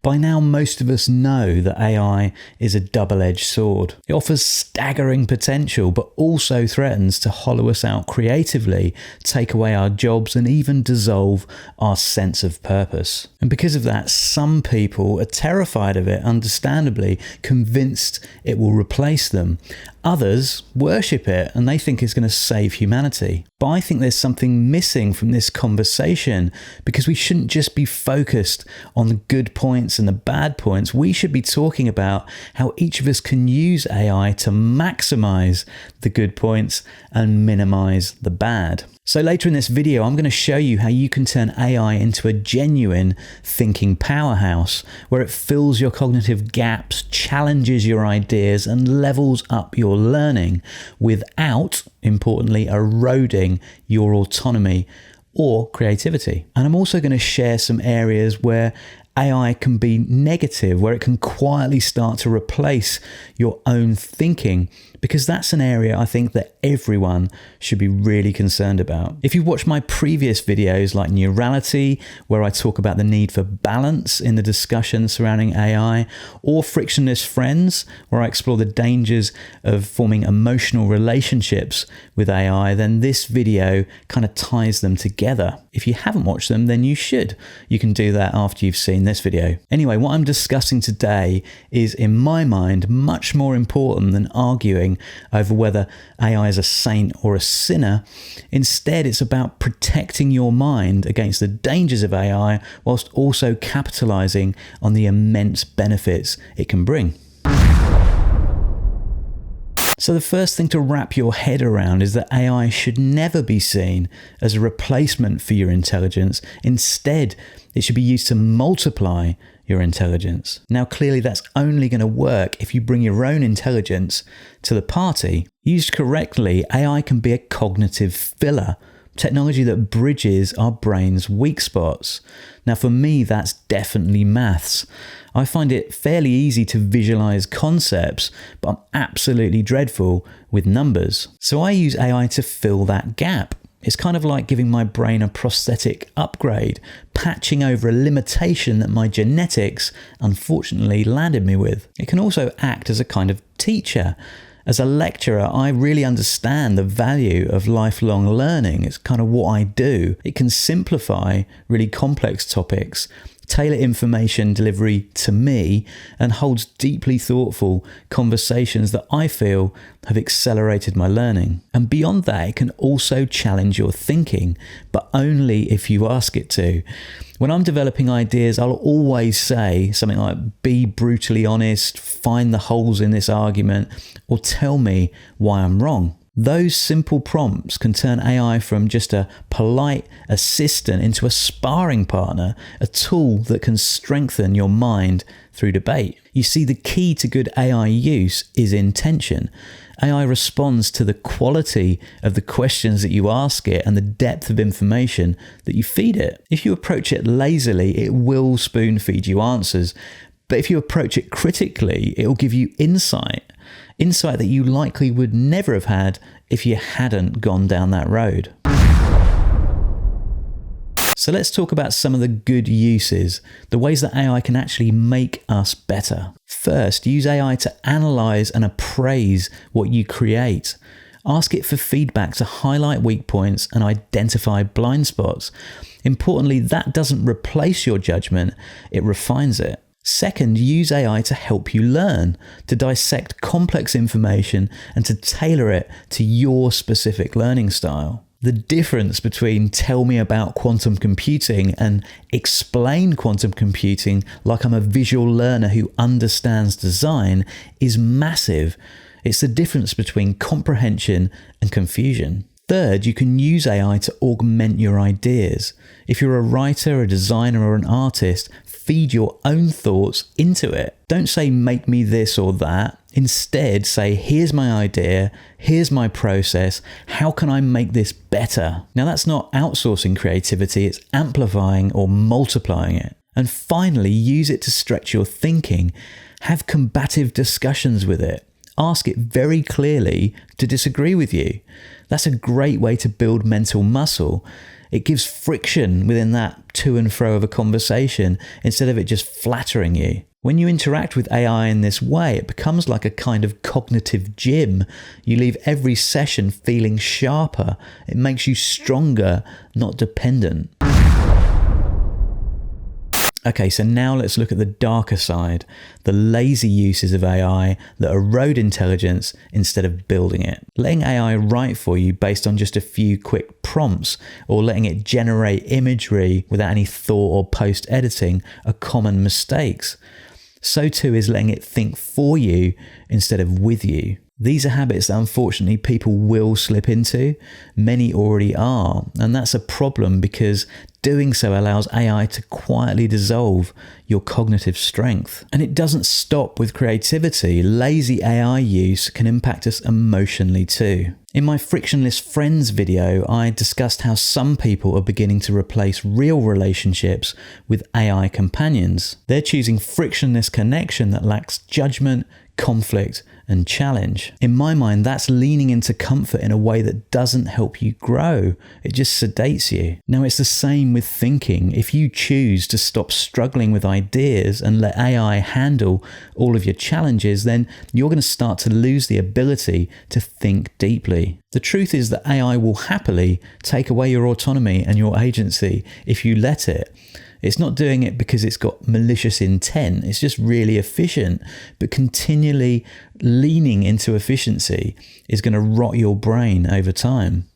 By now, most of us know that AI is a double-edged sword. It offers staggering potential, but also threatens to hollow us out creatively, take away our jobs, and even dissolve our sense of purpose. And because of that, some people are terrified of it, understandably, convinced it will replace them. Others worship it and they think it's going to save humanity. But I think there's something missing from this conversation, because we shouldn't just be focused on the good points and the bad points. We should be talking about how each of us can use AI to maximize the good points and minimize the bad. So later in this video, I'm going to show you how you can turn AI into a genuine thinking powerhouse, where it fills your cognitive gaps, challenges your ideas, and levels up your learning without, importantly, eroding your autonomy or creativity. And I'm also going to share some areas where AI can be negative, where it can quietly start to replace your own thinking, because that's an area I think that everyone should be really concerned about. If you watch my previous videos like Neurality, where I talk about the need for balance in the discussion surrounding AI, or Frictionless Friends, where I explore the dangers of forming emotional relationships with AI, then this video kind of ties them together. If you haven't watched them, then you should. You can do that after you've seen this video. Anyway, what I'm discussing today is, in my mind, much more important than arguing over whether AI is a saint or a sinner. Instead, it's about protecting your mind against the dangers of AI whilst also capitalizing on the immense benefits it can bring. So the first thing to wrap your head around is that AI should never be seen as a replacement for your intelligence. Instead, it should be used to multiply your intelligence. Now, clearly that's only going to work if you bring your own intelligence to the party. Used correctly, AI can be a cognitive filler, technology that bridges our brain's weak spots. Now, for me, that's definitely maths. I find it fairly easy to visualize concepts, but I'm absolutely dreadful with numbers. So I use AI to fill that gap. It's kind of like giving my brain a prosthetic upgrade, patching over a limitation that my genetics unfortunately landed me with. It can also act as a kind of teacher. As a lecturer, I really understand the value of lifelong learning. It's kind of what I do. It can simplify really complex topics, tailor information delivery to me, and holds deeply thoughtful conversations that I feel have accelerated my learning. And beyond that, it can also challenge your thinking, but only if you ask it to. When I'm developing ideas, I'll always say something like, be brutally honest, find the holes in this argument, or tell me why I'm wrong. Those simple prompts can turn AI from just a polite assistant into a sparring partner, a tool that can strengthen your mind through debate. You see, the key to good AI use is intention. AI responds to the quality of the questions that you ask it and the depth of information that you feed it. If you approach it lazily, it will spoon feed you answers. But if you approach it critically, it will give you insight that you likely would never have had if you hadn't gone down that road. So let's talk about some of the good uses, the ways that AI can actually make us better. First, use AI to analyze and appraise what you create. Ask it for feedback to highlight weak points and identify blind spots. Importantly, that doesn't replace your judgment, it refines it. Second, use AI to help you learn, to dissect complex information and to tailor it to your specific learning style. The difference between tell me about quantum computing and explain quantum computing like I'm a visual learner who understands design is massive. It's the difference between comprehension and confusion. Third, you can use AI to augment your ideas. If you're a writer, a designer, or an artist, feed your own thoughts into it. Don't say, make me this or that. Instead, say, here's my idea, here's my process, how can I make this better? Now, that's not outsourcing creativity, it's amplifying or multiplying it. And finally, use it to stretch your thinking. Have combative discussions with it. Ask it very clearly to disagree with you. That's a great way to build mental muscle. It gives friction within that to and fro of a conversation instead of it just flattering you. When you interact with AI in this way, it becomes like a kind of cognitive gym. You leave every session feeling sharper. It makes you stronger, not dependent. Okay, so now let's look at the darker side, the lazy uses of AI that erode intelligence instead of building it. Letting AI write for you based on just a few quick prompts, or letting it generate imagery without any thought or post-editing are common mistakes. So too is letting it think for you instead of with you. These are habits that unfortunately people will slip into. Many already are, and that's a problem because doing so allows AI to quietly dissolve your cognitive strength. And it doesn't stop with creativity. Lazy AI use can impact us emotionally too. In my Frictionless Friends video, I discussed how some people are beginning to replace real relationships with AI companions. They're choosing frictionless connection that lacks judgment, conflict, and challenge. In my mind, that's leaning into comfort in a way that doesn't help you grow. It just sedates you. Now, it's the same with thinking. If you choose to stop struggling with ideas and let AI handle all of your challenges, then you're going to start to lose the ability to think deeply. The truth is that AI will happily take away your autonomy and your agency if you let it. It's not doing it because it's got malicious intent. It's just really efficient. But continually leaning into efficiency is going to rot your brain over time.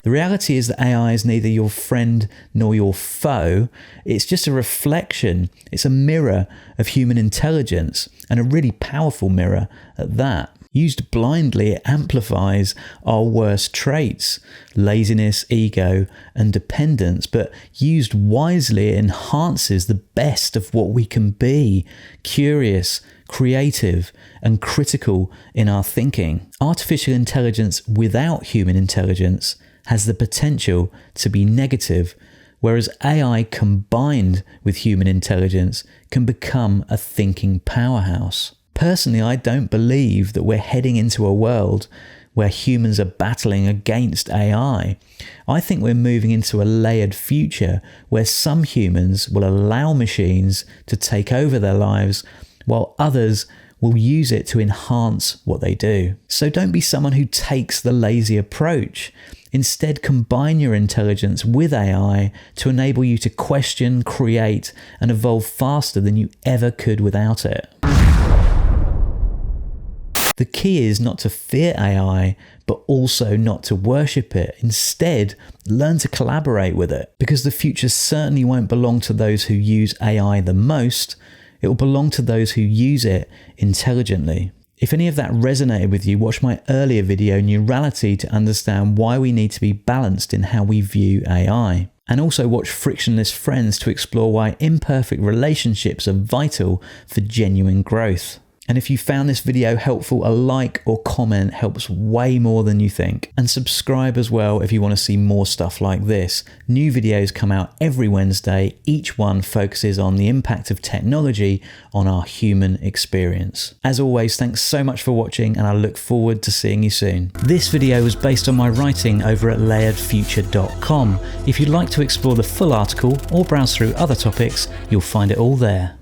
The reality is that AI is neither your friend nor your foe. It's just a reflection. It's a mirror of human intelligence, and a really powerful mirror at that. Used blindly, it amplifies our worst traits, laziness, ego, and dependence. But used wisely, it enhances the best of what we can be: curious, creative, and critical in our thinking. Artificial intelligence without human intelligence has the potential to be negative, whereas AI combined with human intelligence can become a thinking powerhouse. Personally, I don't believe that we're heading into a world where humans are battling against AI. I think we're moving into a layered future where some humans will allow machines to take over their lives, while others will use it to enhance what they do. So don't be someone who takes the lazy approach. Instead, combine your intelligence with AI to enable you to question, create, and evolve faster than you ever could without it. The key is not to fear AI, but also not to worship it. Instead, learn to collaborate with it, because the future certainly won't belong to those who use AI the most. It will belong to those who use it intelligently. If any of that resonated with you, watch my earlier video, Neurality, to understand why we need to be balanced in how we view AI. And also watch Frictionless Friends to explore why imperfect relationships are vital for genuine growth. And if you found this video helpful, a like or comment helps way more than you think. And subscribe as well if you want to see more stuff like this. New videos come out every Wednesday. Each one focuses on the impact of technology on our human experience. As always, thanks so much for watching, and I look forward to seeing you soon. This video was based on my writing over at layeredfuture.com. If you'd like to explore the full article or browse through other topics, you'll find it all there.